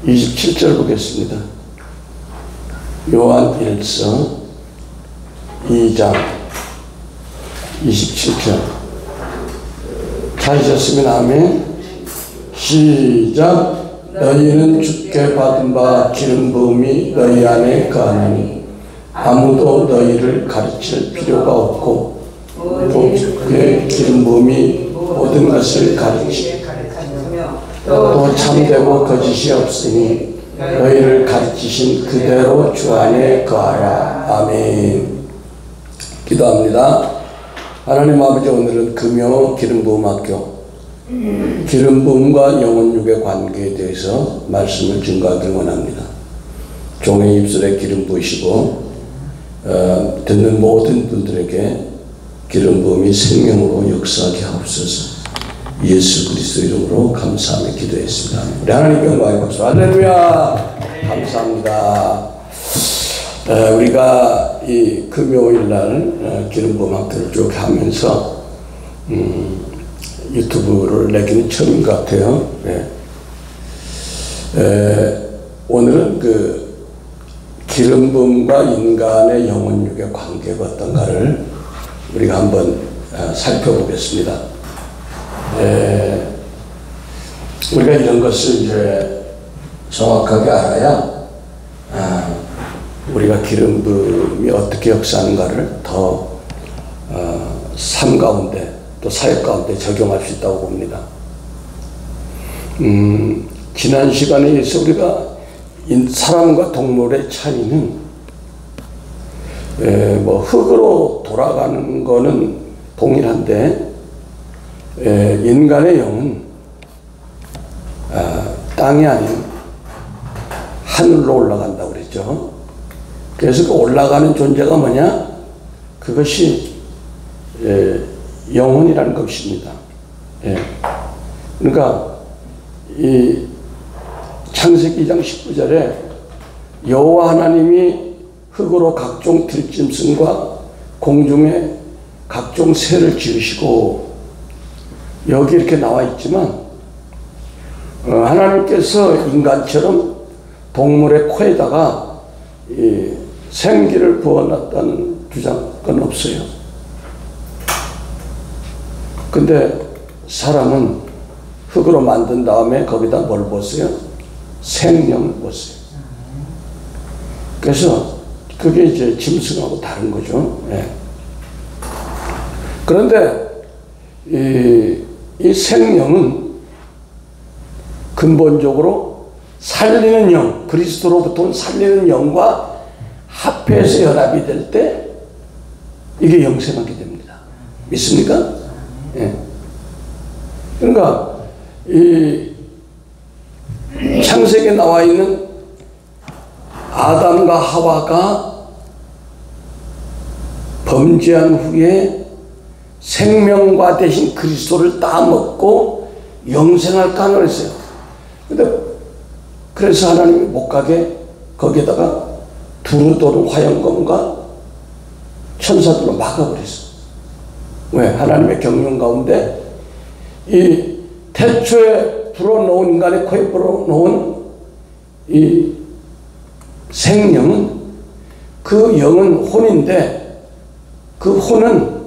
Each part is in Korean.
27절 보겠습니다. 요한 1서 2장 27절. 찾으셨으면 아멘. 시작. 너희는 주께 받은 바 기름 부음이 너희 안에 거하나니 아무도 너희를 가르칠 필요가 없고 그의 기름 부음이 모든 것을 가르치며 또 참되고 거짓이 없으니 너희를 가르치신 그대로 주 안에 거하라. 아멘. 기도합니다. 하나님 아버지, 오늘은 금요 기름 부음 학교 기름 부음과 영혼 육의 관계에 대해서 말씀을 증거하길 원합니다. 종의 입술에 기름 부으시고 듣는 모든 분들에게 기름 부음이 생명으로 역사하게 하옵소서. 예수 그리스도 이름으로 감사하며 기도했습니다. 우리 하나님 영광의 박수. 할렐루야. 감사합니다. 우리가 이 금요일날 기름 부음 학교를 쭉 하면서 유튜브를 내기는 처음인 것 같아요. 오늘은 그 기름 부음과 인간의 영혼 육의 관계가 어떤가를 우리가 한번 살펴보겠습니다. 우리가 이런 것을 이제 정확하게 알아야 우리가 기름 부음이 어떻게 역사하는가를 더 삶 가운데 또 사역 가운데 적용할 수 있다고 봅니다. 지난 시간에 우리가 사람과 동물의 차이는 뭐 흙으로 돌아가는 거는 동일한데 인간의 영은 땅이 아닌 하늘로 올라간다고 그랬죠. 그래서 그 올라가는 존재가 뭐냐? 그것이 영혼이라는 것입니다. 그러니까 이 창세기 2장 19절에 여호와 하나님이 흙으로 각종 들짐승과 공중에 각종 새를 지으시고, 여기 이렇게 나와 있지만 하나님께서 인간처럼 동물의 코에다가 이 생기를 부어놨다는 주장은 없어요. 근데 사람은 흙으로 만든 다음에 거기다 뭘 부었어요? 생명을 부었어요. 그래서 그게 이제 짐승하고 다른 거죠. 그런데 이 생명은 근본적으로 살리는 영, 그리스도로부터 온 살리는 영과 합해서 연합이 될 때 이게 영생하게 됩니다. 믿습니까? 그러니까 이 창세기에 나와 있는 아담과 하와가 범죄한 후에 생명과 대신 그리스도를 따먹고 영생할까 하는 했어요. 근데 그래서 하나님이 못 가게 거기에다가 두루 도는 화영검과 천사들로 막아버렸어. 왜? 하나님의 경륜 가운데 이 태초에 불어넣은, 인간의 코에 불어넣은 이 생명은, 그 영은 혼인데, 그 혼은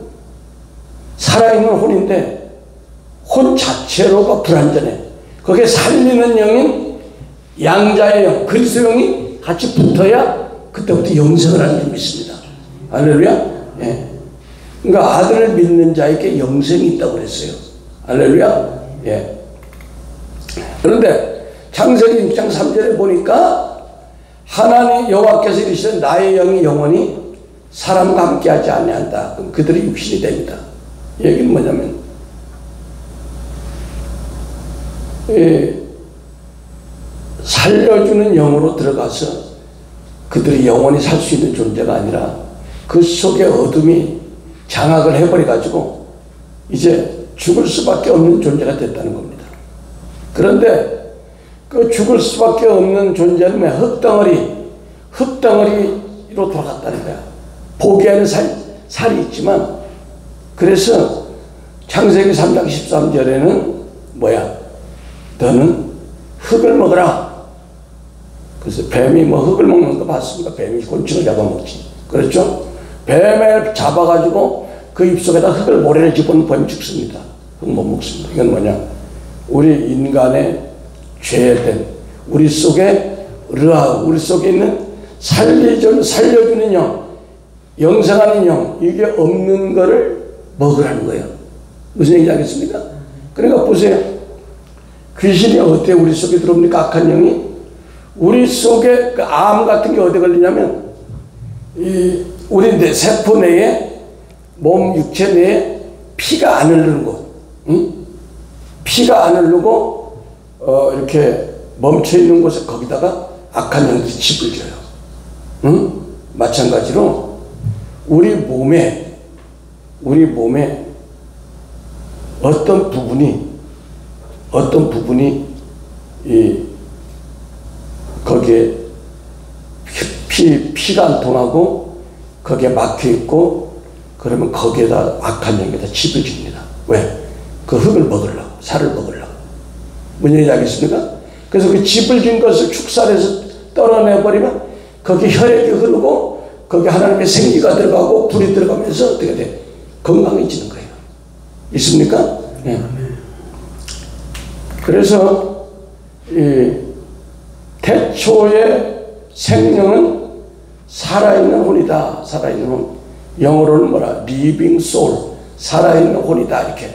살아있는 혼인데 혼 자체로가 불완전해. 거기에 살리는 영인 양자의 영, 그리스도 영이 같이 붙어야 그때부터 영생을 하는 게 믿습니다. 할렐루야. 그러니까 아들을 믿는 자에게 영생이 있다고 그랬어요. 할렐루야. 그런데 창세기 6장 3절에 보니까 하나님 여호와께서 이르시되 나의 영이 영원히 사람과 함께하지 아니한다. 그럼 그들이 육신이 됩니다. 이 얘기는 뭐냐면 살려주는 영으로 들어가서 그들이 영원히 살 수 있는 존재가 아니라 그 속에 어둠이 장악을 해버려가지고 이제 죽을 수밖에 없는 존재가 됐다는 겁니다. 그런데 그 죽을 수밖에 없는 존재는 흙덩어리로 돌아갔다는 거야. 보기에는 살이 있지만, 그래서 창세기 3장 13절에는 뭐야? 너는 흙을 먹어라. 그래서 뱀이 뭐 흙을 먹는 거 봤습니까? 뱀이 곤충을 잡아먹지. 그렇죠? 뱀을 잡아가지고 그 입속에다 흙을 모래를 집어넣으면 뱀이 죽습니다. 그건 못 먹습니다. 이건 뭐냐? 우리 인간의 죄된 우리 속에 우리 속에 있는 살려주는 영, 영생하는 영, 이게 없는 거를 먹으라는 거예요. 무슨 얘기인지 알겠습니까? 그러니까 보세요. 귀신이 어때 우리 속에 들어옵니까? 악한 영이 우리 속에 그 암 같은 게 어디 걸리냐면 우리 내 세포 내에 몸 육체 내에 피가 안 흐르는 곳, 응? 피가 안 흐르고 이렇게 멈춰 있는 곳에 거기다가 악한 영들이 집을 져요. 응? 마찬가지로 우리 몸에 어떤 부분이 거기에 피가 안 통하고 거기에 막혀 있고 그러면 거기에다 악한 영에다 집을 집니다. 왜? 그 흙을 먹으려고, 살을 먹으려고. 무슨 얘기인지 알겠습니까? 그래서 그 집을 진 것을 축살해서 떨어내버리면 거기 혈액이 흐르고 거기 하나님의 생기가 들어가고 불이 들어가면서 어떻게 돼? 건강해지는 거예요. 있습니까? 네. 그래서 이 태초의 생명은 살아있는 혼이다. 살아있는 혼. 영어로는 뭐라? living soul. 살아있는 혼이다. 이렇게.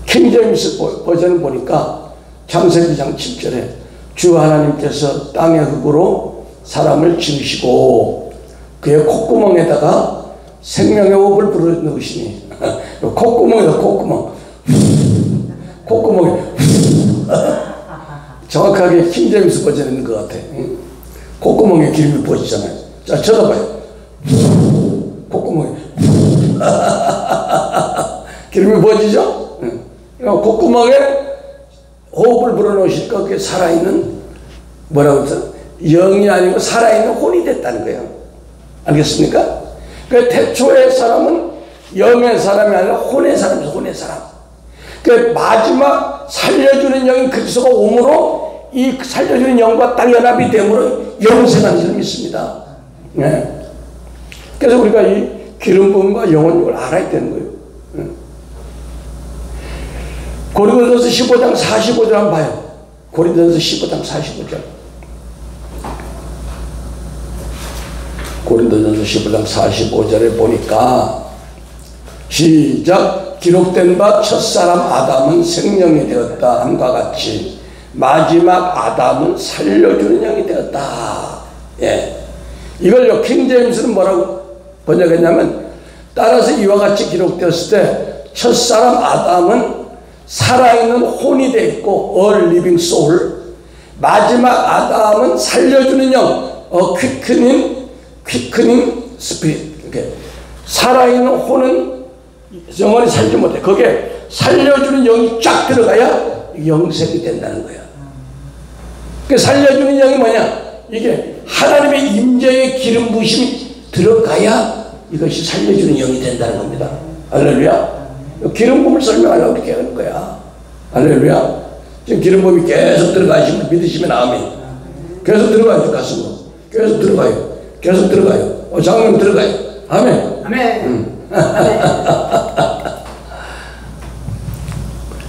킹제임스 버전을 보니까 창세기 2장 7절에 주 하나님께서 땅의 흙으로 사람을 지으시고 그의 콧구멍에다가 생명의 호흡을 불어넣으시니 콧구멍에다 콧구멍에 정확하게 킹제임스 버전에 있는 것 같아. 콧구멍에 기름이 부어지잖아요. 자, 쳐다봐요. 콧구멍에 기름이 부어지죠? 그러니까 콧구멍에 호흡을 불어넣으시니까 그게 살아있는 뭐라고 했죠? 영이 아니고 살아있는 혼이 됐다는 거예요. 알겠습니까? 그 태초의 사람은 영의 사람이 아니라 혼의 사람이죠. 혼의 사람. 그 마지막 살려주는 영이 그리스도가 오므로 이 살려주는 영과 딱 연합이 되므로 영생하는 줄 믿습니다. 네. 그래서 우리가 이 기름 부음과 영혼육을 알아야 되는 거예요. 네. 고린도전서 15장 45절 한번 봐요. 고린도전서 15장 45절. 고린도전서 15장 45절에 보니까 시작. 기록된 바 첫사람 아담은 생명이 되었다 함과 같이 마지막 아담은 살려주는 영이 되었다. 예. 이걸요 킹제임스는 뭐라고 번역했냐면 따라서 이와 같이 기록되었을 때 첫사람 아담은 살아있는 혼이 되어 있고 a living soul, 마지막 아담은 살려주는 영, quickening spirit. 이렇게 살아있는 혼은 영원히 살지 못해. 거기에 살려주는 영이 쫙 들어가야 영생이 된다는 거야. 그 살려주는 영이 뭐냐? 이게 하나님의 임재의 기름 부심이 들어가야 이것이 살려주는 영이 된다는 겁니다. 할렐루야. 기름 부음을 설명하려고 이렇게 하는 거야. 할렐루야. 지금 기름 부음이 계속 들어가시면 믿으시면 아멘. 계속 들어가요. 가슴으로. 계속 들어가요. 계속 들어가요. 장로님 들어가요. 아멘. 아멘.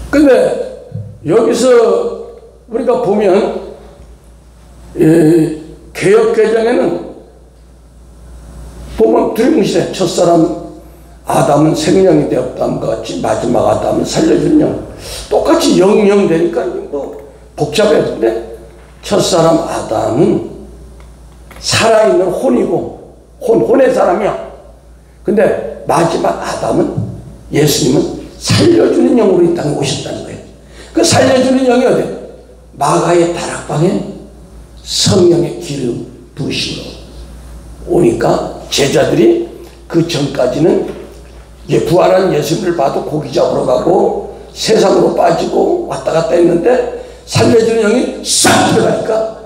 근데 여기서 우리가 보면 개역개정에는 보면 두리뭉실해. 첫사람 아담은 생명이 되었다함과 같이 마지막 아담은 살려주는 영. 똑같이 영영 되니까 뭐 복잡해요. 근데 첫사람 아담은 살아있는 혼이고 혼의 사람이야. 근데 마지막 아담은 예수님은 살려주는 영으로 이 땅에 오셨다는 거예요. 그 살려주는 영이 어디? 마가의 다락방에 성령의 기름 부으심으로 오니까 제자들이 그 전까지는 부활한 예수님을 봐도 고기 잡으러 가고 세상으로 빠지고 왔다 갔다 했는데 살려주는 영이 싹 들어가니까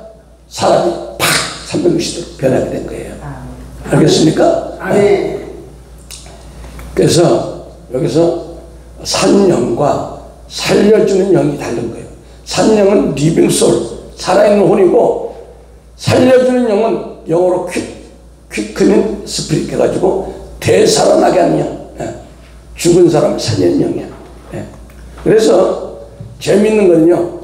사람이 팍 360도로 변하게 된 거예요. 알겠습니까? 아멘. 그래서 여기서 산영과 살려주는 영이 다른 거예요. 산영은 리빙 소울, 살아있는 혼이고 살려주는 영은 영어로 quicken spirit 해가지고 되살아나게 하는 영. 예. 죽은 사람을 살리는 영이야. 예. 그래서 재미있는 거는요,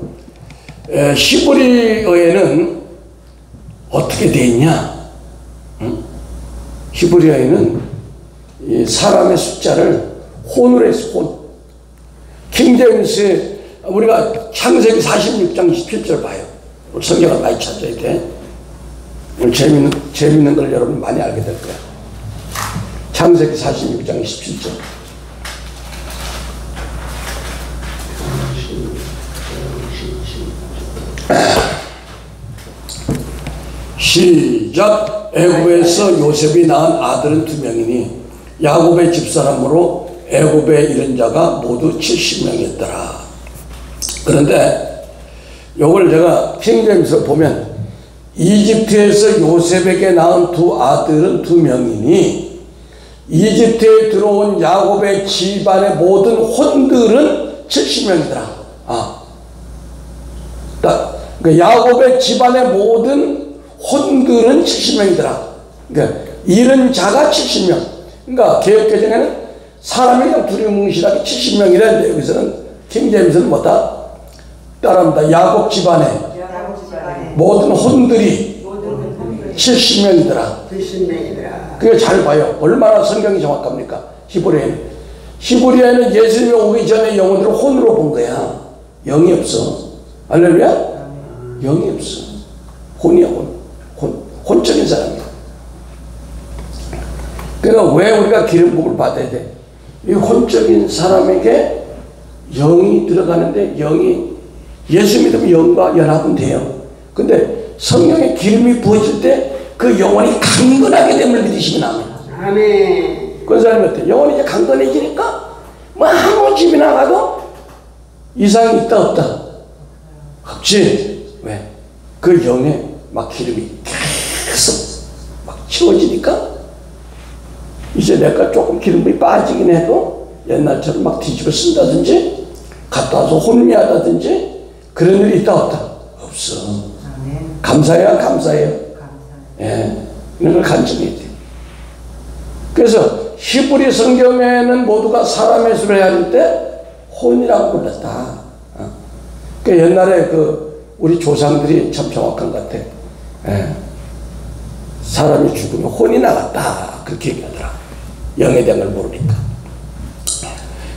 히브리어에는 어떻게 돼 있냐? 응? 히브리어에는 이 사람의 숫자를 혼으로 해서 혼. 킹제임스에 우리가 창세기 46장 17절 봐요. 오늘 성경을 많이 찾아야 돼. 오늘 재밌는 걸 여러분 많이 알게 될 거야. 창세기 46장 17절. 시작. 애굽에서 요셉이 낳은 아들은 2명이니 야곱의 집사람으로 애굽에 이른 자가 모두 70명이었더라. 그런데 요걸 제가 킹제임스로 보면 이집트에서 요셉에게 낳은 2 아들은 2명이니 이집트에 들어온 야곱의 집안의 모든 혼들은 70명이더라. 그러니까 야곱의 집안의 모든 혼들은 70명이더라. 그러니까 잃은 자가 70명. 그러니까 개혁개정에는 사람이 그냥 두리뭉실하게 70명이라는데 여기서는 킹제임스는 뭐다? 따라합니다. 야곱 집안의 모든 혼들이 70명이더라. 70명이더라. 그게 잘 봐요. 얼마나 성경이 정확합니까? 히브리어에는 예수님이 오기 전에 영혼들을 혼으로 본 거야. 영이 없어. 할렐루야? 영이 없어. 혼이야, 혼적인 사람이야. 그러니까 왜 우리가 기름 부음을 받아야 돼? 이 혼적인 사람에게 영이 들어가는데 영이 예수 믿으면 영과 연합은 돼요. 근데 성령의 기름이 부어질 때 그 영혼이 강건하게 됨을 믿으시면 아멘. 아멘. 그런 사람이 어때? 영혼이 이제 강건해지니까 뭐 아무 집에 나가도 이상이 있다 없다? 없지. 왜? 그 영에 막 기름이 계속 막 채워지니까 이제 내가 조금 기름이 빠지긴 해도 옛날처럼 막 뒤집어 쓴다든지 갔다 와서 혼미하다든지 그런 일이 있다 없다? 없어. 아멘. 감사해야 감사해요. 예, 이런 걸 간증해야 돼. 그래서 히브리 성경에는 모두가 사람의 수를 할 때 혼이라고 불렀다. 그러니까 옛날에 우리 조상들이 참 정확한 것 같아. 예. 사람이 죽으면 혼이 나갔다. 그렇게 얘기하더라. 영에 대한 걸 모르니까.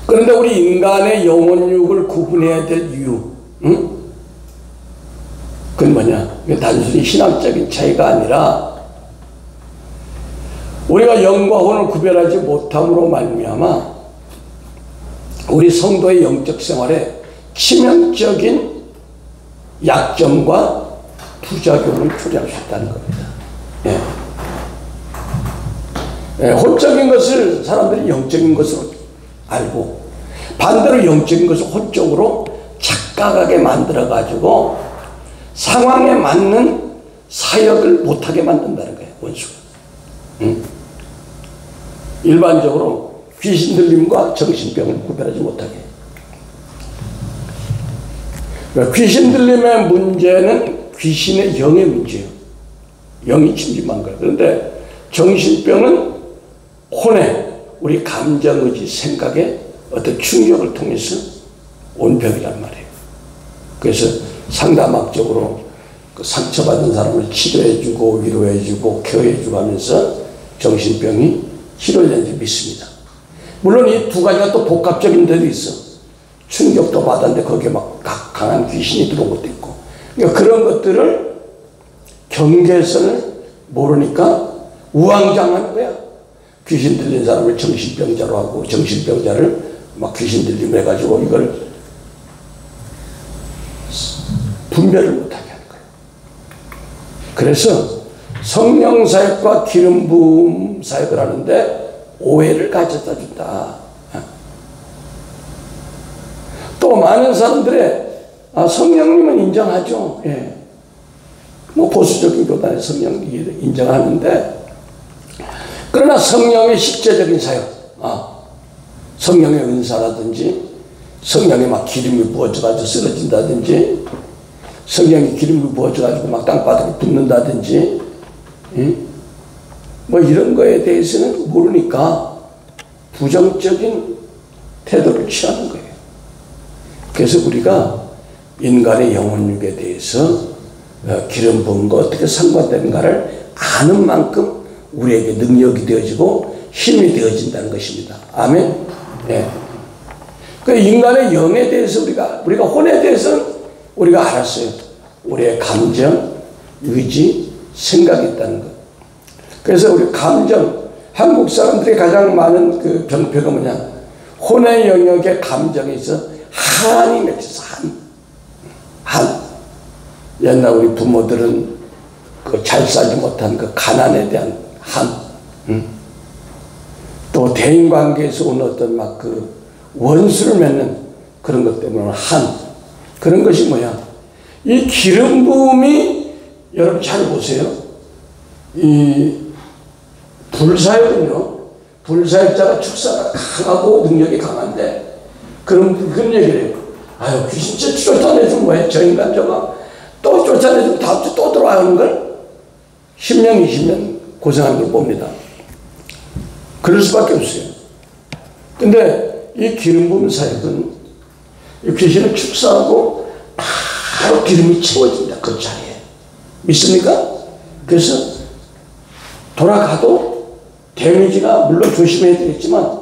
그런데 우리 인간의 영혼육을 구분해야 될 이유, 응? 그건 뭐냐? 이게 단순히 신학적인 차이가 아니라 우리가 영과 혼을 구별하지 못함으로 말미암아 우리 성도의 영적 생활에 치명적인 약점과 부작용을 초래할 수 있다는 겁니다. 예. 예, 혼적인 것을 사람들이 영적인 것으로 알고 반대로 영적인 것을 혼적으로 착각하게 만들어가지고 상황에 맞는 사역을 못하게 만든다는 거예요. 원수가. 일반적으로 귀신 들림과 정신병을 구별하지 못하게. 그러니까 귀신 들림의 문제는 귀신의 영의 문제예요. 영이 침입한 거예요. 그런데 정신병은 혼에 우리 감정, 의지, 생각에 어떤 충격을 통해서 온 병이란 말이에요. 그래서 상담학적으로 그 상처받은 사람을 치료해주고 위로해주고 케어해주고 하면서 정신병이 치료되는지 믿습니다. 물론 이 두 가지가 또 복합적인 데도 있어. 충격도 받았는데 거기에 막 강한 귀신이 들어온 것도 있고. 그러니까 그런 것들을 경계선을 모르니까 우왕좌왕하는 거야. 귀신 들린 사람을 정신병자로 하고 정신병자를 막 귀신 들림을 해가지고 이걸 분별을 못하게 하는 거예요. 그래서 성령 사역과 기름 부음 사역을 하는데 오해를 가져다 준다. 또 많은 사람들의 성령님은 인정하죠. 예. 뭐 보수적인 교단의 성령이 인정하는데 그러나 성령의 실제적인 사역, 성령의 은사라든지 성령의 막 기름이 부어져가지고 쓰러진다든지 성령의 기름이 부어져가지고 막 땅바닥에 붙는다든지, 뭐 이런 거에 대해서는 모르니까 부정적인 태도를 취하는 거예요. 그래서 우리가 인간의 영혼육에 대해서 기름 부은 거 어떻게 상관되는가를 아는 만큼 우리에게 능력이 되어지고 힘이 되어진다는 것입니다. 아멘. 네. 그 인간의 영에 대해서 우리가 혼에 대해서는 우리가 알았어요. 우리의 감정, 의지, 생각이 있다는 것. 그래서 우리 감정, 한국 사람들이 가장 많은 그 병폐가 뭐냐? 혼의 영역에 감정에 있어 한이 맺혀서 한. 옛날 우리 부모들은 그 잘 살지 못한 그 가난에 대한 한. 또 대인 관계에서 오는 어떤 막 그 원수를 맺는 그런 것 때문에 한. 그런 것이 뭐야? 이 기름 부음이 여러분 잘 보세요. 이 불사역은요, 불사역자가 축사가 강하고 능력이 강한데 그런 얘기를 해요. 아유, 귀신 진짜 쫓아내주면 뭐해? 저 인간 저거 또 쫓아내주면 다음 주 또 들어와오는 걸 10년, 20년 고생한 걸 봅니다. 그럴 수밖에 없어요. 근데 이 기름 부음 사역은 이 귀신을 축사하고 바로 기름이 채워진다. 그 자리에. 믿습니까? 그래서 돌아가도 데미지가 물론 조심해야 되겠지만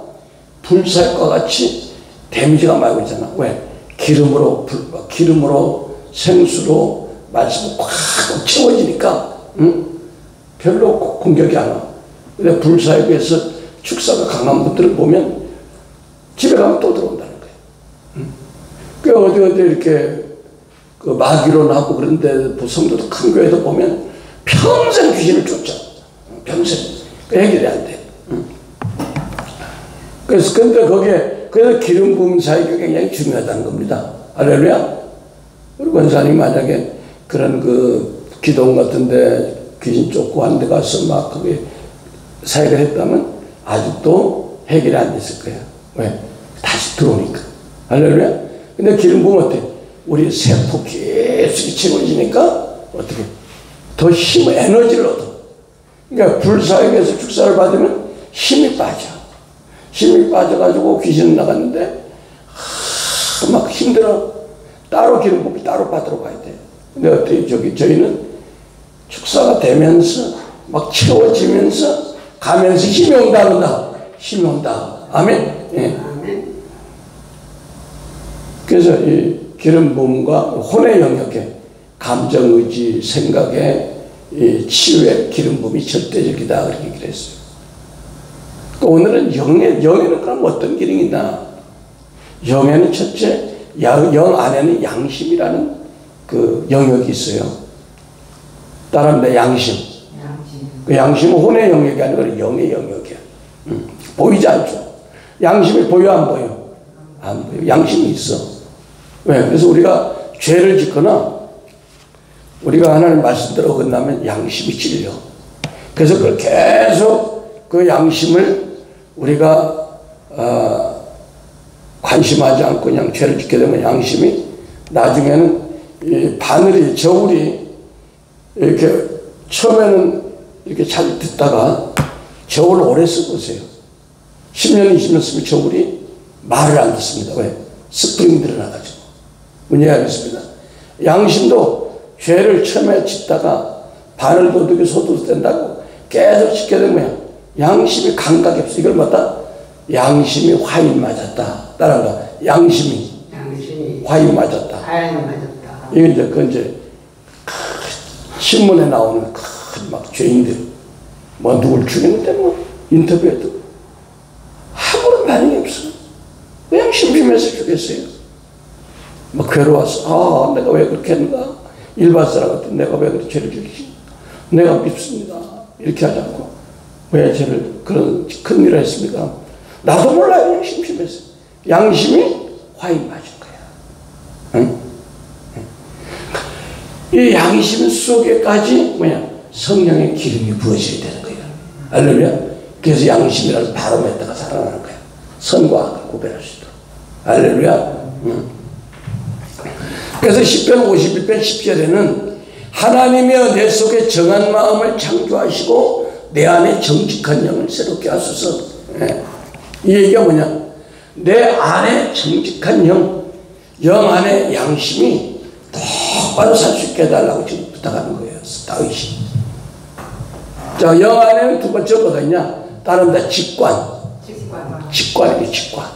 불사역과 같이 데미지가 많이 오잖아. 왜? 기름으로 생수로 말씀을 꽉 채워지니까 별로 공격이 안 와. 근데 불사역에서 축사가 강한 분들을 보면 집에 가면 또 들어온다는 거예요. 그 어디 이렇게 그 마귀론하고 그런데 성도도 큰 교회도 보면 평생 귀신을 쫓아. 평생. 그 해결이 안 돼. 그래서 그래서 기름 부음 사역이 굉장히 중요하다는 겁니다. 할렐루야. 우리 권사님 만약에 그런 그 기도원 같은데 귀신 쫓고 한 데 가서 막 그게 사역을 했다면 아직도 해결이 안 됐을 거예요. 왜? 다시 들어오니까. 할렐루야. 근데 기름 부음 어때? 우리 세포 계속 채워지니까 어떻게? 더 에너지를 얻어. 그러니까 불사역에서 축사를 받으면 힘이 빠져. 힘이 빠져가지고 귀신 나갔는데 막 힘들어. 따로 기름 부음이 따로 받으러 가야 돼. 근데 어떻게 저희는 축사가 되면서 막 채워지면서 가면서 힘이 온다. 힘이 온다. 아멘. 예. 그래서 이 기름 부음과 혼의 영역에 감정, 의지, 생각에 이 치유의 기름 부음이 절대적이다 그렇게 얘기를 했어요. 또 오늘은 영에는 그럼 어떤 기능이 있나? 영에는 첫째, 영 안에는 양심이라는 그 영역이 있어요. 따라합니다. 양심. 그 양심은 혼의 영역이 아니라 영의 영역이야. 보이지 않죠. 양심이 보여 안 보여? 안 보여. 양심이 있어. 왜? 그래서 우리가 죄를 짓거나 우리가 하나님 말씀대로 어긋나면 양심이 찔려. 그래서 그걸 계속 그 양심을 우리가 관심하지 않고 그냥 죄를 짓게 되면 양심이 나중에는 이 바늘이 저울이 이렇게 처음에는 이렇게 잘 듣다가 저울을 오래 써보세요. 10년, 20년 쓰면 저울이 말을 안 듣습니다. 왜? 스프링이 늘어나가지고. 문제 알겠습니다. 양심도 죄를 처음에 짓다가 바늘 도둑이 소도둑 된다고 계속 짓게 되면 양심이 감각이 없어. 이걸 뭐다? 양심이 화인 맞았다. 따라한다. 양심이 화인 맞았다. 이게 이제 신문에 나오는 큰 막 죄인들 뭐 누굴 죽였는데 뭐 인터뷰에도 아무런 반응이 없어. 그냥 심심해서 죽였어요. 막 괴로워서 내가 왜 그렇게 했는가. 일반 사람 같은 내가 왜 그렇게 죄를 지었지. 내가 밉습니다. 이렇게 하지 않고 왜 죄를 그런 큰 일을 했습니까? 나도 몰라요. 그냥 심심해서. 양심이 화인 맞은 거야. 응? 이 양심 속에까지 성령의 기름이 부어져야 되는 거예요. 할렐루야. 그래서 양심이라는 바로메터가 살아나는 거예요. 선과 악을 구별할 수 있도록. 할렐루야. 그래서 시편 51편 10절에는 하나님이여 내 속에 정한 마음을 창조하시고 내 안에 정직한 영을 새롭게 하소서. 이 얘기가 뭐냐? 내 안에 정직한 영 안에 양심이 똑바로 살 수 있게 해달라고 지금 부탁하는 거예요, 다윗이. 자, 영 안에는 두 번째 뭐가 있냐? 따른다, 직관이에요, 직관.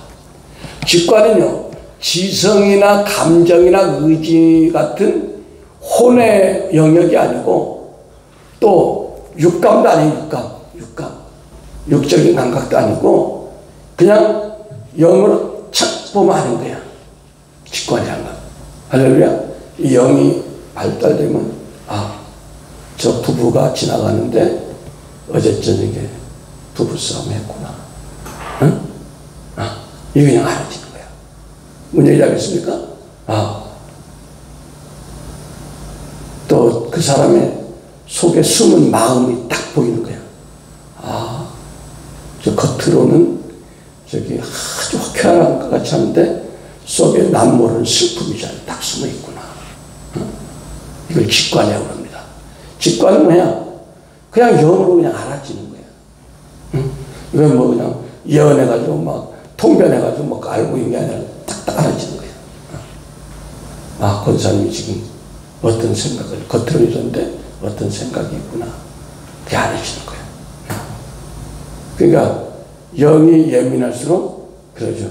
직관은요, 지성이나 감정이나 의지 같은 혼의 영역이 아니고, 또 육감도 아니에요, 육감. 육적인 감각도 아니고, 그냥 영으로 착 보면 하는 거야. 직관이란 거. 할렐루야. 이 영이 발달되면, 저 부부가 지나가는데 어제 저녁에 부부싸움 했구나. 응? 이거 그냥 알아지는 거야. 뭔 얘기 하겠습니까? 또 그 사람의 속에 숨은 마음이 딱 보이는 거야. 저 겉으로는 저기 아주 쾌활한 것 같이 하는데 속에 남 모르는 슬픔이 딱 숨어 있구나. 이걸 직관이라고 합니다. 직관은 뭐야? 그냥 영으로 그냥 알아지는 거야. 이건 뭐 그냥 예언해가지고 막 통변해가지고 뭐 알고 있는 게 아니라 딱딱 알아지는 거야. 권사님이 지금 어떤 생각을 겉으로 이런데 어떤 생각이 있구나. 그게 알아지는 거야. 그러니까 영이 예민할수록 그러죠.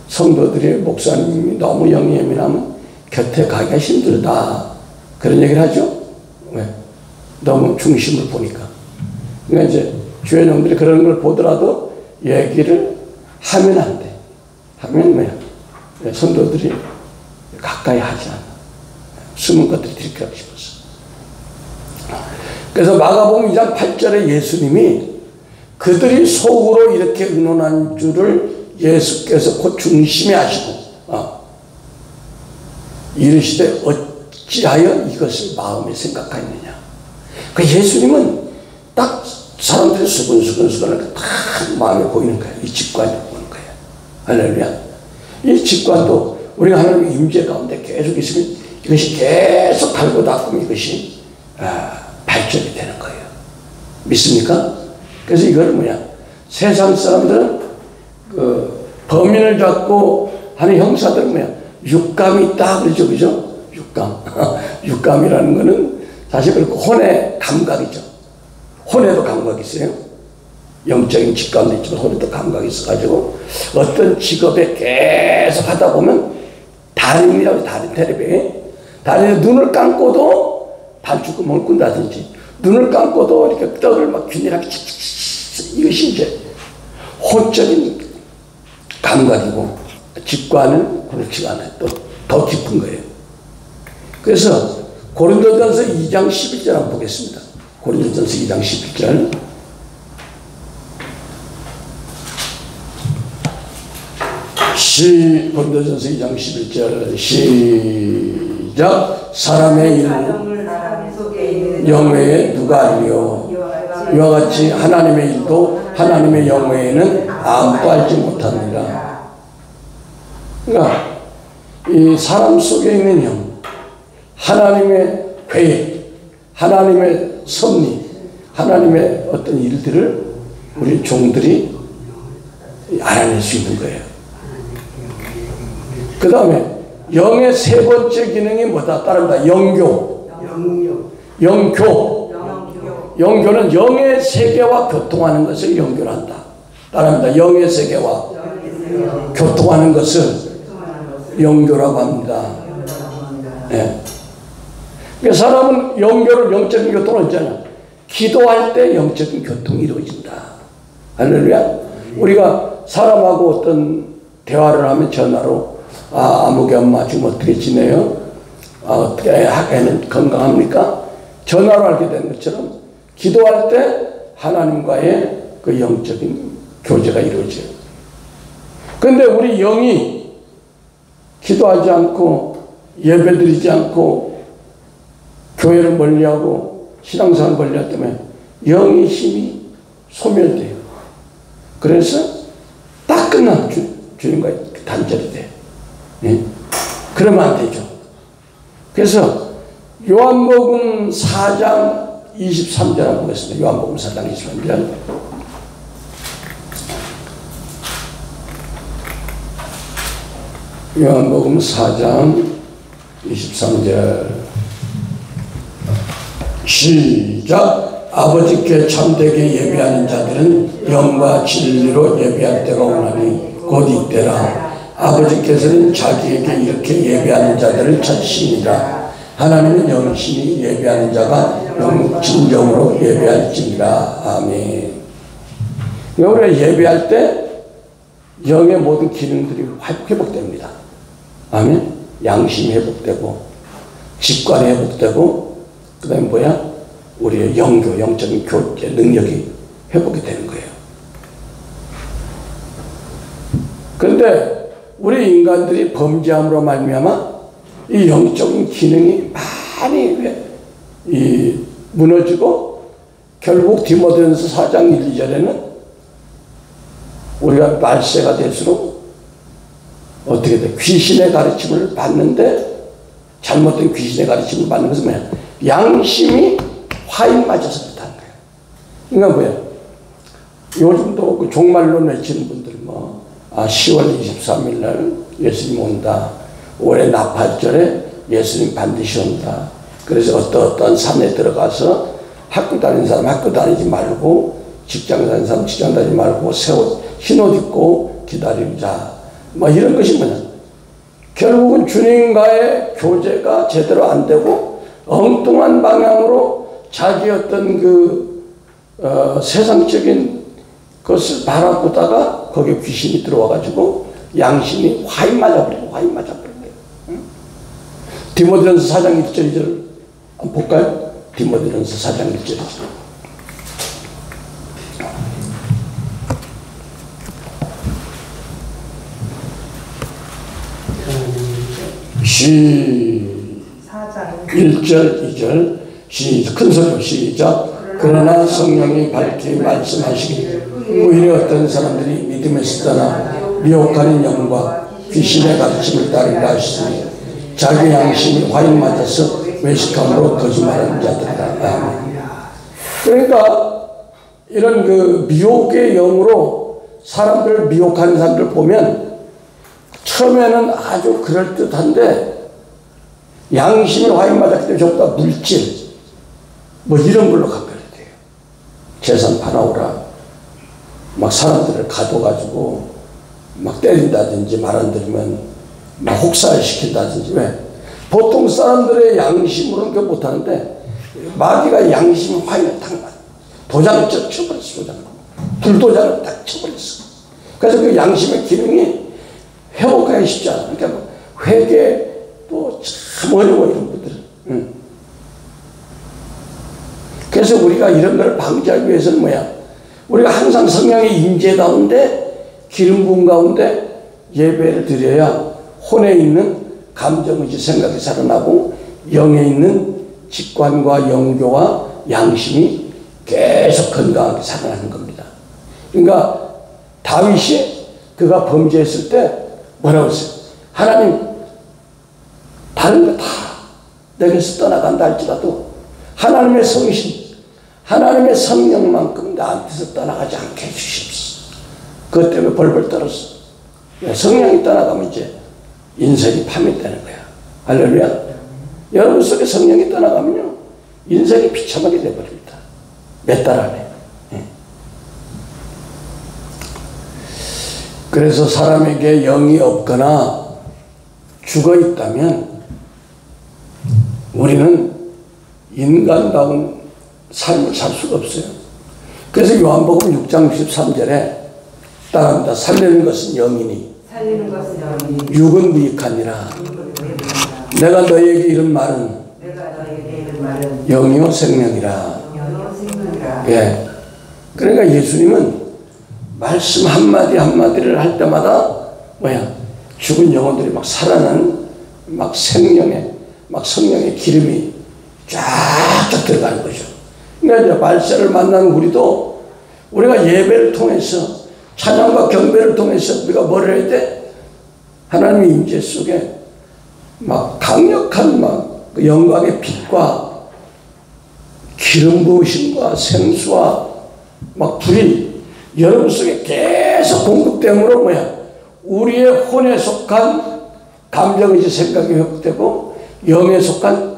성도들이 목사님이 너무 영이 예민하면 곁에 가기가 힘들다. 그런 얘기를 하죠. 왜? 너무 중심을 보니까. 그러니까 이제 주의 영들이 그런 걸 보더라도 얘기를 하면 안 돼. 하면 뭐야? 성도들이 가까이 하지 않아. 숨은 것들이 들켜가고 싶어서. 그래서 마가복음 2장 8절에 예수님이 그들이 속으로 이렇게 의논한 줄을 예수께서 곧 중심에 하시고 이르시되 어찌하여 이것을 마음에 생각하였느냐. 그 예수님은 딱 사람들이 수근수근을 다 마음에 보이는 거예요. 이 직관이 보이는 거예요. 할렐루야. 이 직관도 우리가 하나님의 임재 가운데 계속 있으면 이것이 계속 갈고 닦으면 이것이 발전이 되는 거예요. 믿습니까? 그래서 이거는 뭐야? 세상 사람들은 그 범인을 잡고 하는 형사들은 뭐야? 육감이 있다 그러죠, 그죠? 육감. 육감이라는 거는 사실 그 혼의 감각이죠. 혼에도 감각이 있어요. 영적인 직감도 있지만 혼에도 감각이 있어가지고 어떤 직업에 계속 하다 보면 달인이라고 다른 텔레비에 달인은 눈을 감고도 반죽구멍을 꾼다든지 눈을 감고도 이렇게 떡을 막 균일하게 이것이 이제 혼적인 감각이고 직관은 그렇지가 않아요. 또 더 깊은 거예요. 그래서 고린도전서 2장 11절 한번 보겠습니다. 고린도전서 2장 11절. 고린도전서 2장 11절 시작. 사람의 일 영외에 누가 알리요. 이와 같이 하나님의 일도 하나님의 영외에는 아무도 알지 못합니다. 그러니까 이 사람 속에 있는 영, 하나님의 계획, 하나님의 섭리, 하나님의 어떤 일들을 우리 종들이 알아낼 수 있는 거예요. 그 다음에 영의 세 번째 기능이 뭐다? 따릅니다. 영교. 영교는 영의 세계와 교통하는 것을 영교를 한다. 따릅니다. 영의 세계와 교통하는 것을 영교라고 합니다. 네. 그러니까 사람은 영적인 교통을 했잖아요. 기도할 때 영적인 교통이 이루어진다. 할렐루야. 우리가 사람하고 어떤 대화를 하면 전화로 아무개 엄마 지금 어떻게 지내요? 어떻게 애는 건강합니까? 전화로 알게 되는 것처럼 기도할 때 하나님과의 그 영적인 교제가 이루어져요. 그런데 우리 영이 기도하지 않고 예배드리지 않고 교회를 멀리하고 신앙생활을 멀리하기 때문에 영의 힘이 소멸돼요. 그래서 딱 끝난 주님과의 단절이 돼요. 네? 그러면 안 되죠. 그래서 요한복음 4장 23절 한번 보겠습니다. 요한복음 4장 23절. 요한복음 4장 23절 시작. 아버지께 참되게 예배하는 자들은 영과 진리로 예배할 때가 오나니 곧 이때라. 아버지께서는 자기에게 이렇게 예배하는 자들을 찾으시니라. 하나님은 영이시니 예배하는 자가 진정으로 예배할지니라. 아멘. 우리가 예배할 때 영의 모든 기능들이 회복됩니다. 아멘. 양심이 회복되고 직관이 회복되고 그 다음에 뭐야? 우리의 영적인 교제 능력이 회복이 되는 거예요. 그런데 우리 인간들이 범죄함으로 말미암아 이 영적인 기능이 많이 무너지고 결국 디모데전서 4장 1, 2절에는 우리가 말세가 될수록 어떻게 돼? 귀신의 가르침을 받는데 잘못된 귀신의 가르침을 받는 것은 뭐야? 양심이 화인 맞아서 그렇다는 거예요. 그러니까 뭐야? 요즘도 그 종말론 외치는 분들 10월 23일 날 예수님 온다. 올해 나팔절에 예수님 반드시 온다. 그래서 어떤 산에 들어가서 학교 다니는 사람 학교 다니지 말고 직장 다니는 사람 직장 다니지 말고 흰옷 입고 기다리자. 이런 것이 뭐냐? 결국은 주님과의 교제가 제대로 안 되고 엉뚱한 방향으로 자기 어떤 세상적인 것을 바라보다가 거기에 귀신이 들어와가지고 양심이 화인 맞아버리고 응? 디모데전서 4장 1절 2절 한번 볼까요? 디모데전서 4장 1절 2절. 사장 1절 2절 시작. 큰 소리로 시작. 그러나 성령이 밝히 말씀하시기를 오히려 어떤 사람들이 믿음에서 떠나 미혹하는 영과 귀신의 가르침을 따르려 하시니 자기 양심이 화인 맞아서 외식함으로 거짓말하는 자들이다. 그러니까 이런 미혹의 영으로 사람들을 미혹하는 사람들 보면 처음에는 아주 그럴듯한데 양심이 화인 맞았기 때문에 전부 다 물질 이런 걸로 가까이 돼요. 재산 파나오라 막 사람들을 가둬가지고 막 때린다든지 말 안 들으면 막 혹사시킨다든지. 왜? 보통 사람들의 양심으로는 그렇게 못하는데 마귀가 양심 화인을 탁 맞아. 도장을 쳐버렸어. 도장을. 불도장을 딱 쳐버렸어. 그래서 그 양심의 기능이 회복하기 쉽지 않아. 그러니까 회개 참 어려워 이런 분들은. 응. 그래서 우리가 이런 걸 방지하기 위해서는 뭐야? 우리가 항상 성령의 임재 가운데 기름 부음 가운데 예배를 드려야 혼에 있는 감정의식 생각이 살아나고 영에 있는 직관과 영교와 양심이 계속 건강하게 살아나는 겁니다. 그러니까 다윗이 그가 범죄했을 때 뭐라고 했어요? 하나님 다른 거 다 내게서 떠나간다 할지라도 하나님의 성신 하나님의 성령만큼 나한테서 떠나가지 않게 해주십시오. 그것 때문에 벌벌 떨었어. 성령이 떠나가면 이제 인생이 파멸되는 거야. 할렐루야. 여러분 속에 성령이 떠나가면요 인생이 비참하게 되어버립니다. 몇 달 안에. 그래서 사람에게 영이 없거나 죽어 있다면 우리는 인간다운 삶을 살 수가 없어요. 그래서 요한복음 6장 63절에 따라합니다. 살리는 것은 영이니 육은 미익하니라. 내가 너희에게 이런 말은 영이요 생명이라. 예. 그러니까 예수님은 말씀 한마디 한마디를 할 때마다 죽은 영혼들이 막 살아나는 생명의 성령의 기름이 쫙쫙 들어가는 거죠. 그러니까 이제 말세를 만나는 우리도 우리가 예배를 통해서 찬양과 경배를 통해서 우리가 뭘 해야 돼? 하나님의 임재 속에 강력한 그 영광의 빛과 기름 부으심과 생수와 막 불이 여러분 속에 계속 공급됨으로 우리의 혼에 속한 감정의지 생각이 회복되고 영에 속한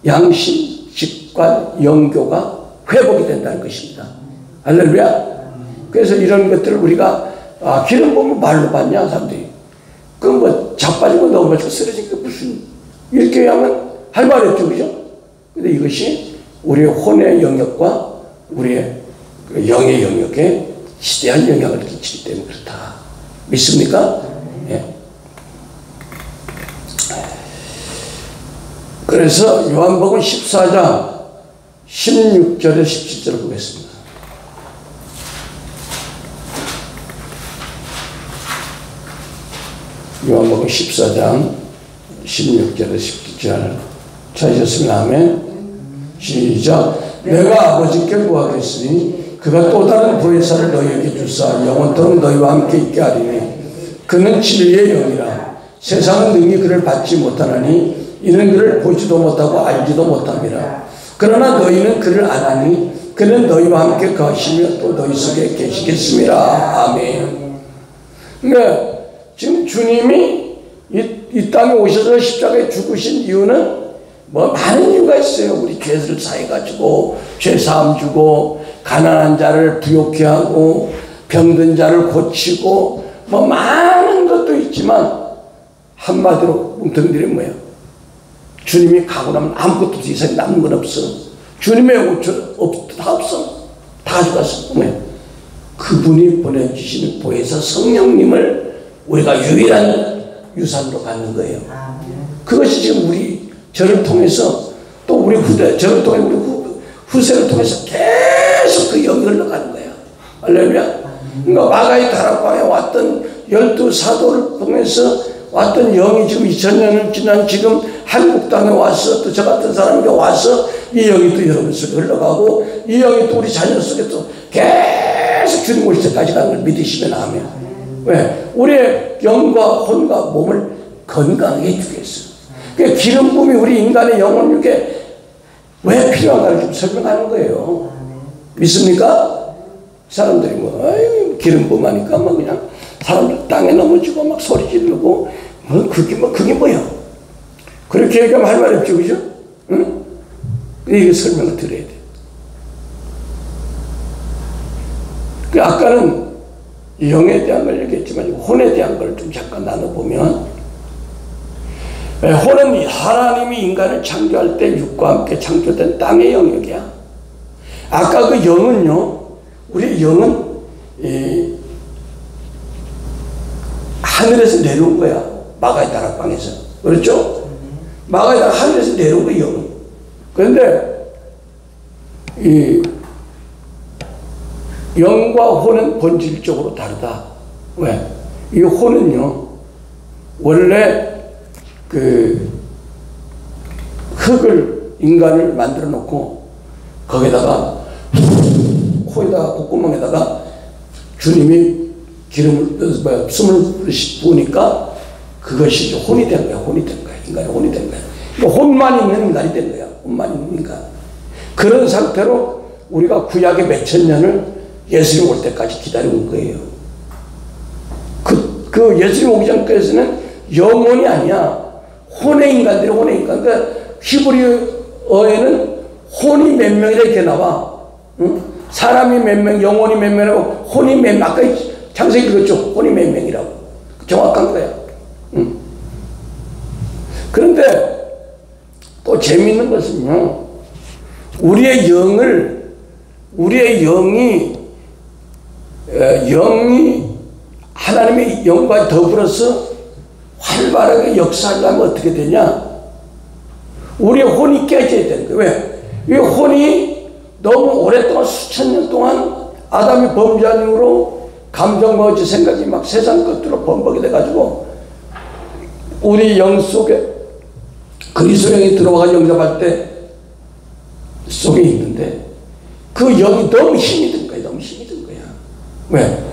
양심, 직관, 영교가 회복이 된다는 것입니다. 할렐루야. 그래서 이런 것들을 우리가 기름 부으면 말로 받냐 사람들이. 그럼 뭐 자빠지고 넘어지고 쓰러지니까 무슨 이렇게 하면 할 말이 없죠, 그죠? 근데 이것이 우리의 혼의 영역과 우리의 영의 영역에 시대한 영향을 끼치기 때문에 그렇다. 믿습니까? 예. 그래서 요한복음 14장 16절에 17절을 보겠습니다. 요한복음 14장 16절에 17절 찾으셨으면 아멘. 시작. 내가 아버지께 구하겠으니 그가 또 다른 보혜사를 너희에게 주사 영원토록 너희와 함께 있게 하리니 그는 진리의 영이라. 세상은 능히 그를 받지 못하나니 이는 그를 보지도 못하고 알지도 못함이라. 그러나 너희는 그를 아나니 그는 너희와 함께 거하시며 또 너희 속에 계시겠습니다. 아멘. 그러니까 지금 주님이 이 땅에 오셔서 십자가에 죽으신 이유는 뭐 많은 이유가 있어요. 우리 죄를 사해가지고 죄사함 주고 가난한 자를 부욕케 하고 병든 자를 고치고 뭐 많은 것도 있지만 한마디로 뭉텅이들이 뭐예요? 주님이 가고 나면 아무것도 없어. 이상에 남는 건 없어. 주님의 오출 다 없어. 다 죽었어. 뭐예요? 그분이 보내주시는 보혜사 성령님을 우리가 유일한 유산으로 갖는 거예요. 그것이 지금 우리 저를 통해서 또 우리 후대, 저를 통해 우리 후세를 통해서 계속 그 영이 흘러가는 거야. 할렐루야. 그러니까 마가의 다락방에 왔던 12사도를 통해서 왔던 영이 지금 2000년을 지난 지금 한국 땅에 와서 또 저 같은 사람이 와서 이 영이 또 여러분 속에 흘러가고 이 영이 또 우리 자녀 속에 또 계속 주님 오실 때까지 가는 걸 믿으시면 아멘. 왜? 우리의 영과 혼과 몸을 건강하게 해주겠어. 그 기름 부음이 우리 인간의 영혼육에 왜 필요한가를 좀 설명하는 거예요. 믿습니까? 사람들이 뭐 기름 부음 하니까 뭐 그냥 사람들 땅에 넘어지고 막 소리 지르고 그게 뭐야? 그렇게 얘기하면 할 말이 없죠, 그죠? 응? 이게 설명을 드려야 돼. 그 아까는 영에 대한 걸 얘기했지만 혼에 대한 걸 좀 잠깐 나눠보면, 혼은 하나님이 인간을 창조할 때 육과 함께 창조된 땅의 영역이야. 아까 그 영은요, 우리 영은 하늘에서 내려온 거야. 마가의 다락방에서. 그렇죠? 마가의 다락 하늘에서 내려온 거야, 영은. 그런데 이 영과 혼은 본질적으로 다르다. 왜? 이 혼은요, 원래 그 흙을 인간을 만들어 놓고 거기다가 코에다가 콧구멍에다가 주님이 기름을 숨을 부으니까 그것이 혼이 된 거야. 혼이 된 거야. 인간이 혼이 된 거야. 혼만 있는 인간이 된 거야. 혼만 있는 인간. 그런 상태로 우리가 구약의 몇천 년을 예수님 올 때까지 기다려온 거예요. 그 예수님 오기 전까지는 영혼이 아니야. 혼의 인간들이 혼의 인간. 그러니까 히브리어에는 혼이 몇 명이라 이렇게 나와. 응? 사람이 몇 명, 영혼이 몇 명이라고, 혼이 몇 명, 아까 창세기 읽었죠? 혼이 몇 명이라고. 정확한 거야. 응. 그런데 또 재미있는 것은요, 우리의 영이 하나님의 영과 더불어서 활발하게 역사하려면 어떻게 되냐? 우리의 혼이 깨져야 되는 거예요. 왜? 이 혼이 너무 오랫동안 수천 년 동안 아담이 범죄한 이후로 감정과 어찌 생각이 막 세상 것들로 범벅이 돼가지고 우리 영 속에 그리스도 영이 들어와가 영접할 때 속에 있는데 그 영이 너무 힘이 든 거야. 너무 힘이 든 거야. 왜?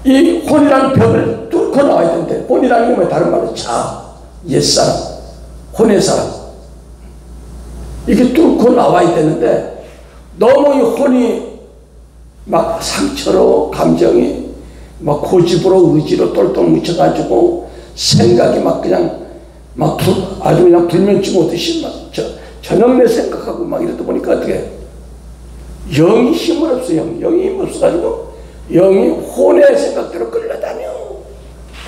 이 혼이라는 벽을 뚫고 나와야 되는데, 혼이라는 게 뭐야? 다른 말로 옛사람, 혼의 사람. 이게 뚫고 나와야 되는데 너무 이 혼이 막 상처로 감정이 막 고집으로 의지로 똘똘 뭉쳐가지고 생각이 막 그냥 막 아주 그냥 불면증 오듯이 막 저녁내 생각하고 막 이러다 보니까 어떻게 영이 힘을 없어요. 영이 힘 없어가지고 영이 혼의 생각대로 끌려다녀.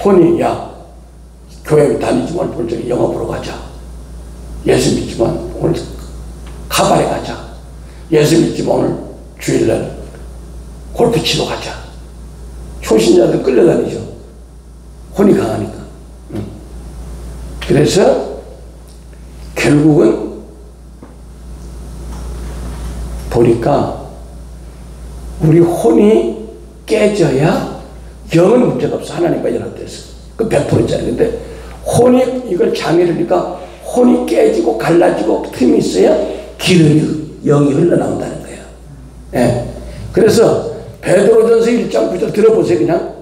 혼이 야 교회 다니지만 오늘 저기 영화 보러 가자. 예수 믿지만 오늘 카바레 가자. 예수 믿지만 오늘 주일날 골프 치러 가자. 초신자들 끌려다니죠. 혼이 강하니까. 그래서 결국은 보니까 우리 혼이 깨져야 영은 문제가 없어. 하나님과 연합돼서. 그 100%짜리. 근데 혼이 이걸 장애를니까 혼이 깨지고 갈라지고 틈이 있어야 기름이 영이 흘러나온다는 거예요. 예. 그래서 베드로전서 1장 9절 들어보세요. 그냥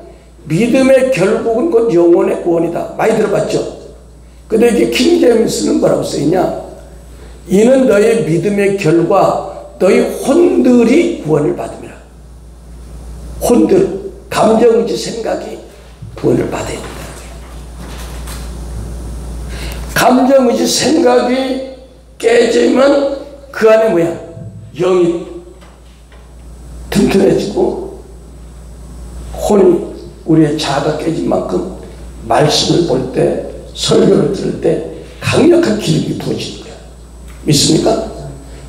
믿음의 결국은 곧 영혼의 구원이다. 많이 들어봤죠? 근데 이게 킹제임스는 뭐라고 써있냐? 이는 너의 믿음의 결과 너희 혼들이 구원을 받음이라. 혼들, 감정이지 생각이 구원을 받아야 된다. 감정이지 생각이 깨지면 그 안에 뭐야? 영이 튼튼해지고 혼이 우리의 자아가 깨진 만큼 말씀을 볼 때, 설교를 들을 때 강력한 기름이 부어지는 거야. 믿습니까?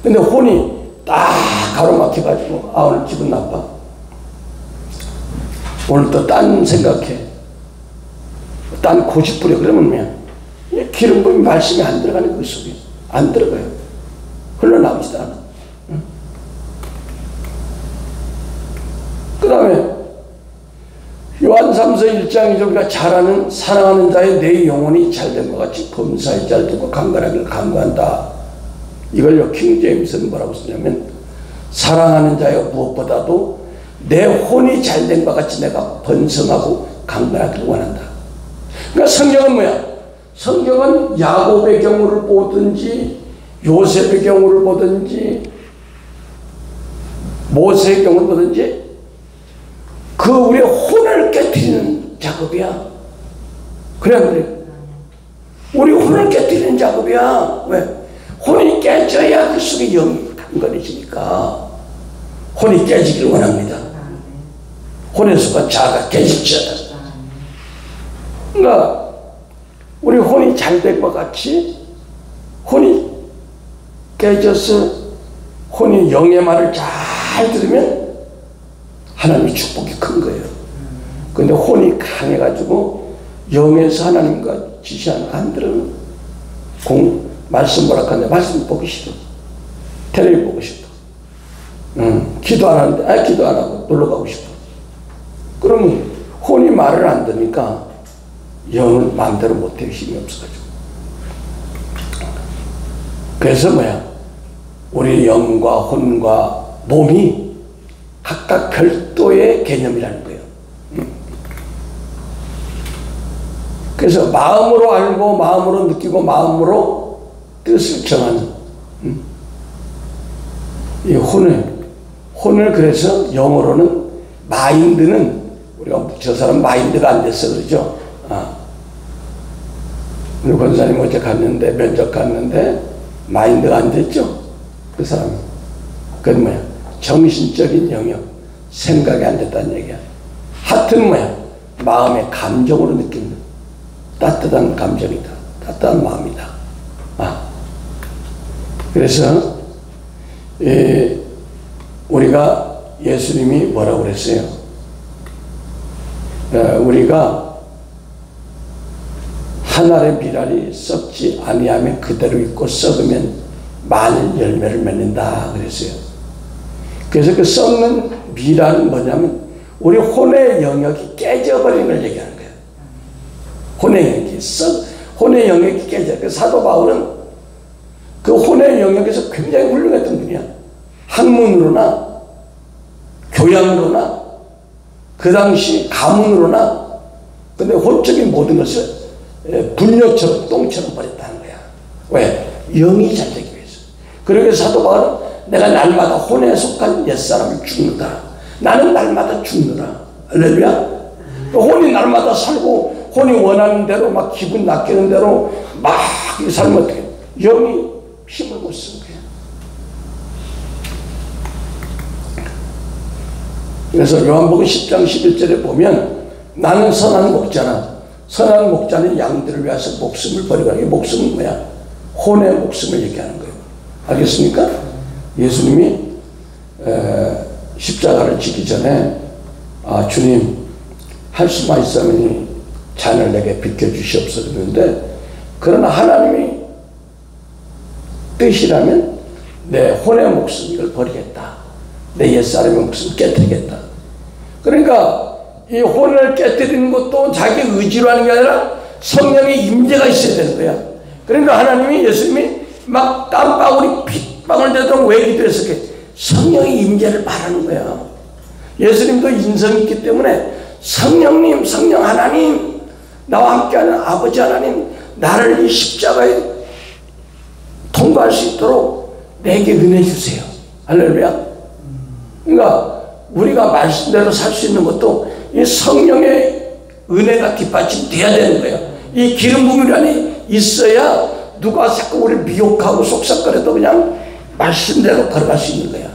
근데 혼이 딱 가로막혀가지고 아 오늘 기분 나빠. 오늘 또 딴 생각해. 딴 고집 부려. 그러면 뭐야? 기름 부음이 말씀이 안 들어가는 그 속에. 안 들어가요. 흘러나오지도 않아. 응? 그 다음에 요한 3서 1장에 우리가 잘 아는 사랑하는 자의 내 영혼이 잘된 것 같이 범사에 잘되고 강건하기를 간구한다. 이걸요 킹제임스는 뭐라고 쓰냐면 사랑하는 자여 무엇보다도 내 혼이 잘된 것 같이 내가 번성하고 강건하기를 원한다. 그러니까 성경은 뭐야? 성경은 야곱의 경우를 보든지 요셉의 경우를 보든지 모세의 경우를 보든지 그 우리의 혼을 깨뜨리는 작업이야. 그래. 우리 혼을 깨뜨리는 작업이야. 왜? 혼이 깨져야 그 속에 영이 강건해지니까 혼이 깨지기를 원합니다. 혼의 속과 자아가 깨지죠. 그러니까 우리 혼이 잘 될 것 같이 혼이 깨져서 혼이 영의 말을 잘 들으면 하나님의 축복이 큰 거예요. 근데 혼이 강해가지고 영에서 하나님과 지시하는 안 들으면 말씀 뭐라 하는데 말씀 보기 싫어. 텔레비 보고 싶어. 기도 안 하는데 기도 안 하고 놀러 가고 싶어. 그러면 혼이 말을 안 듣니까 영을 마음대로 못해. 힘이 없어가지고. 그래서 뭐야? 우리 영과 혼과 몸이 각각 별도의 개념이라는 거예요. 그래서 마음으로 알고 마음으로 느끼고 마음으로 뜻을 정하는 이 혼을 그래서 영어로는 마인드는 우리가 저 사람 마인드가 안 됐어 그러죠. 우리 권사님 어제 갔는데 면접 갔는데 마인드가 안 됐죠. 그 사람이. 그건 뭐야? 정신적인 영역, 생각이 안 됐다는 얘기야. 하트는 뭐야? 마음의 감정으로 느낀다. 따뜻한 감정이다. 따뜻한 마음이다. 그래서 우리가 예수님이 뭐라고 그랬어요? 우리가 한 알의 미랄이 썩지 아니하면 그대로 있고 썩으면 많은 열매를 맺는다 그랬어요. 그래서 그 썩는 미랄은 뭐냐면 우리 혼의 영역이 깨져버리는 걸 얘기하는 거예요. 혼의 영역이 깨져. 그 사도 바울은 그 혼의 영역에서 굉장히 훌륭했던 분이야. 학문으로나 교양으로나 그 당시 가문으로나 근데 혼적인 모든 것을 분뇨처럼 똥처럼 버렸다는 거야. 왜? 영이 잘 되기 위해서. 그러게 사도 바울은 내가 날마다 혼에 속한 옛사람을 죽는다. 나는 날마다 죽느라. 할렐루야. 혼이 날마다 살고 혼이 원하는 대로 막 기분 낚이는 대로 막 살면 어떻게 영이 힘을 못 쓰는 거예요. 그래서 요한복음 10장 11절에 보면 나는 선한 목자라. 선한 목자는 양들을 위해서 목숨을 버리고, 이 목숨은 뭐야? 혼의 목숨을 얘기하는 거예요. 알겠습니까? 예수님이 십자가를 지기 전에 주님 할 수만 있으면 잔을 내게 비켜주시옵소서 그랬는데, 그러나 하나님이 뜻이라면 내 혼의 목숨을 버리겠다. 내 옛사람의 목숨을 깨뜨리겠다. 그러니까 이 혼을 깨뜨리는 것도 자기 의지로 하는 게 아니라 성령의 임재가 있어야 되는 거야. 그러니까 하나님이, 예수님이 막 땀방울이 핏방울 되도록 왜 기도해서 성령의 임재를 바라는 거야. 예수님도 인성이 있기 때문에 성령님, 성령 하나님, 나와 함께하는 아버지 하나님, 나를 이 십자가에 통과할 수 있도록 내게 은혜 주세요. 할렐루야. 그러니까 우리가 말씀대로 살 수 있는 것도 이 성령의 은혜가 뒷받침돼야 되는 거예요. 이 기름 부음이 안에 있어야 누가 자꾸 우리를 미혹하고 속삭거려도 그냥 말씀대로 걸어갈 수 있는 거야.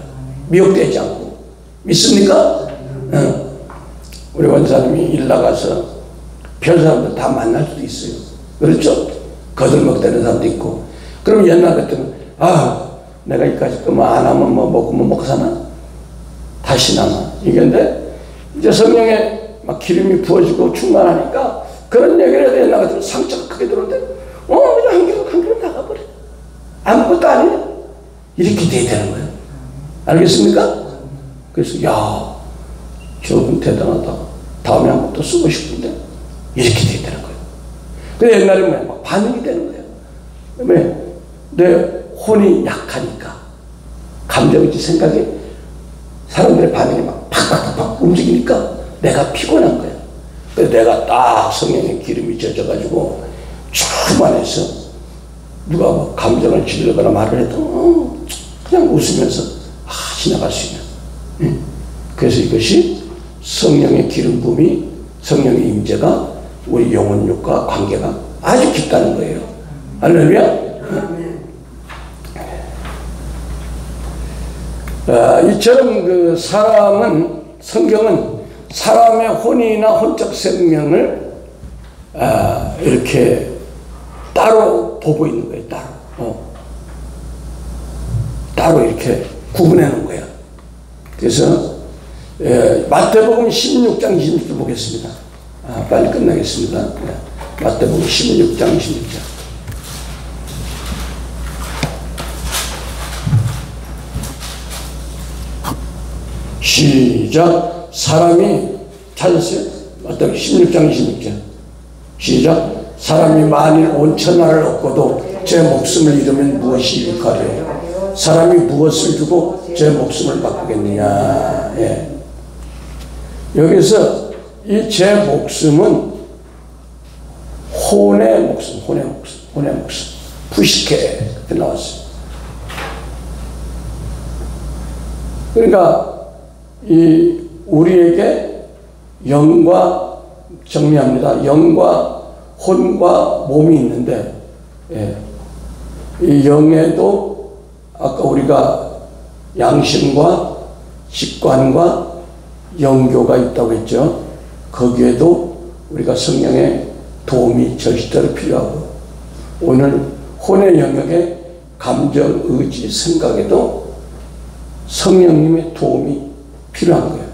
미혹되지 않고. 믿습니까? 응. 우리 원사님이 일 나가서 별 사람들 다 만날 수도 있어요. 그렇죠? 거들먹대는 사람도 있고. 그럼 옛날 같으면 내가 이까짓 거 뭐 안 하면 뭐 먹고 사나? 다시 나나? 이건데 이제 성령에 막 기름이 부어지고 충만하니까 그런 얘기를 해도 옛날 같으면 상처가 크게 들어오는데 그냥 한 길로 나가버려. 아무것도 아니야. 이렇게 돼야 되는 거예요. 알겠습니까? 그래서 저분 대단하다. 다음에 한 번 또 쓰고 싶은데 이렇게 돼야 되는 거예요. 근데 옛날에 뭐야? 막 반응이 되는 거예요. 왜? 내 혼이 약하니까 감정이지 생각이 사람들의 반응이 막 팍팍팍 움직이니까 내가 피곤한 거야. 그래서 내가 딱 성령의 기름이 젖어가지고 충만해서 누가 뭐 감정을 지르거나 말을 해도 그냥 웃으면서 지나갈 수 있는. 그래서 이것이 성령의 기름 부음이, 성령의 임재가 우리 영혼육과 관계가 아주 깊다는 거예요. 할렐루야. 이처럼 그 성경은 사람의 혼이나 혼적 생명을 이렇게 따로 보고 있는 거예요. 따로 이렇게 구분해 놓은 거예요. 그래서 마태복음 16장 26절 보겠습니다. 빨리 끝나겠습니다. 마태복음 16장 26절. 시작. 사람이 찾았어요? 마태복음 16장 26절. 시작. 사람이 만일 온 천하를 얻고도 제 목숨을 잃으면 무엇이 유익하리요? 사람이 무엇을 주고 제 목숨을 바꾸겠느냐. 여기서 이 제 목숨은 혼의 목숨. 푸시케 그렇게 나왔어요. 그러니까 우리에게 영과, 정리합니다. 영과 혼과 몸이 있는데, 이 영에도 아까 우리가 양심과 직관과 영교가 있다고 했죠. 거기에도 우리가 성령의 도움이 절대로 필요하고, 오늘 혼의 영역에 감정, 의지, 생각에도 성령님의 도움이 필요한 거예요.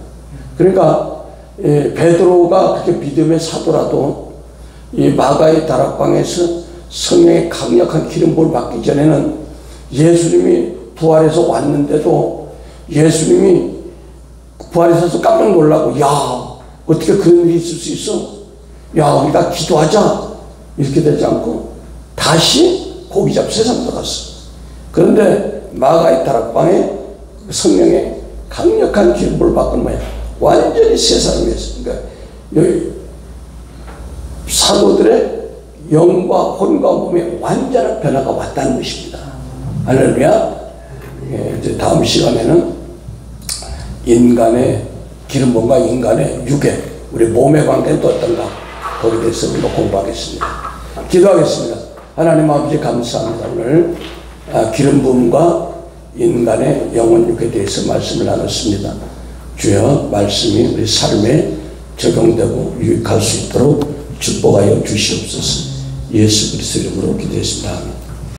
그러니까 베드로가 그렇게 믿음의 사도라도 이 마가의 다락방에서 성령의 강력한 기름 부음을 받기 전에는 예수님이 부활해서 왔는데도 예수님이 부활해서 깜짝 놀라고 어떻게 그런 일이 있을 수 있어? 우리가 기도하자. 이렇게 되지 않고 다시 고기 잡고 세상 들어갔어. 그런데 마가의 다락방에 성령의 강력한 기름 부음을 받고 뭐야? 완전히 새 사람이었어. 그러니까 여기 사도들의 영과 혼과 몸에 완전한 변화가 왔다는 것입니다. 할렐루야. 우리 다음 시간에는 인간의 기름부음과 인간의 육의 우리 몸의 관계는 또 어떤가 거기에 대해서 우리가 공부하겠습니다. 기도하겠습니다. 하나님 아버지 감사합니다. 오늘 기름부음과 인간의 영혼 육에 대해서 말씀을 나눴습니다. 주여 말씀이 우리 삶에 적용되고 유익할 수 있도록 축복하여 주시옵소서. 예수 그리스도 이름으로 기도했습니다.